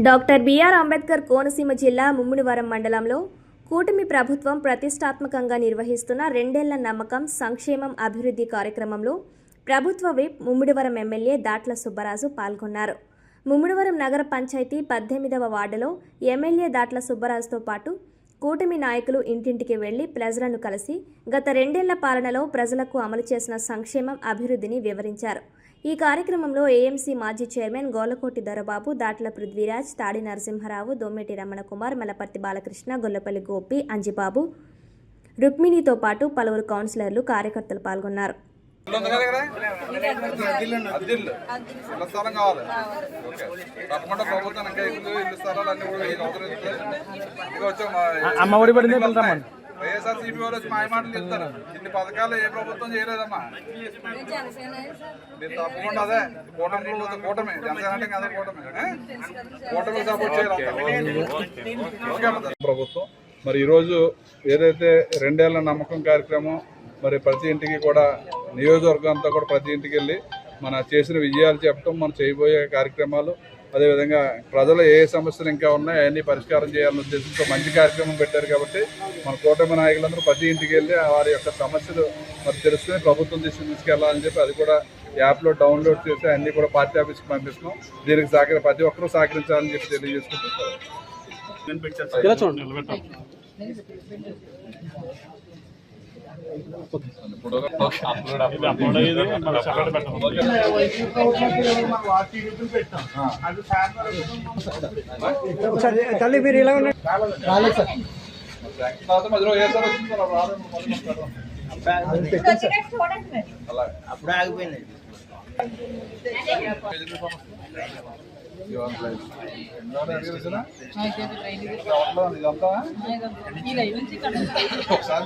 Doctor BR Ambedkar Konaseema జిల్లా ముమ్మిడివరం మండలంలో కూటమి ప్రభుత్వం ప్రతిష్టాత్మకంగా నిర్వహిస్తున్న రెండేళ్ల నమ్మకం సంక్షేమం అభివృద్ధి కార్యక్రమంలో ప్రభుత్వ విప్ ముమ్మిడివరం ఎమ్మెల్యే దాట్ల సుబ్బరాజు పాల్గొన్నారు. ముమ్మిడివరం నగర పంచాయతీ 18వ వార్డులో ఎమ్మెల్యే దాట్ల సుబ్బరాజుతో పాటు కూటమి నాయకులు ఇంటింటికి వెళ్లి ప్రజలను కలిసి గత రెండేళ్ల పాలనలో ప్రజలకు అమలు చేసిన సంక్షేమం అభివృద్ధిని వివరించారు. ఈ కార్యక్రమంలో ఏఎంసీ మాజీ చైర్మన్ గోలకోటి దొరబాబు, దాట్ల పృథ్వీరాజ్, తాడి నరసింహరావు, దొమ్మెటి రమణకుమార్, మలపర్తి బాలకృష్ణ, గొల్లపల్లి గోపి, అంజిబాబు, రుక్మిణితో పాటు పలువురు కౌన్సిలర్లు, కార్యకర్తలు పాల్గొన్నారు. వైఎస్ఆర్సీపీ వాళ్ళు వచ్చి మాయమాటలు చెప్తారు. ఇన్ని పథకాలు ఏ ప్రభుత్వం చేయలేదమ్మా. మీరు తప్పకుండా అదే కూటమి జనసేన అంటే అదే కూటమి సపోర్ట్ చేయాలి ప్రభుత్వం. మరి ఈరోజు ఏదైతే రెండేళ్ల నమ్మకం కార్యక్రమం, మరి ప్రతి ఇంటికి కూడా నియోజకవర్గం అంతా కూడా ప్రతి ఇంటికి వెళ్ళి మన చేసిన విజయాలు చెప్పడం, మనం చేయబోయే కార్యక్రమాలు, అదేవిధంగా ప్రజలు ఏ సమస్యలు ఇంకా ఉన్నాయి అవన్నీ పరిష్కారం చేయాలనే ఉద్దేశంతో మంచి కార్యక్రమం పెట్టారు. కాబట్టి మన కూటమి నాయకులందరూ ప్రతి ఇంటికి వెళ్ళి వారి యొక్క సమస్యలు మరి తెలుసుకుని ప్రభుత్వం తీసుకెళ్లాలని చెప్పి అది కూడా యాప్లో డౌన్లోడ్ చేసి అన్నీ కూడా పార్టీ ఆఫీస్కి పంపిస్తున్నాం. దీనికి ప్రతి ఒక్కరూ సహకరించాలని చెప్పి తెలియజేసుకుంటున్నారు. తల్లి మీరు ఇలా ఉన్నాయి అప్పుడు ఆగిపోయింది. ఒకసారి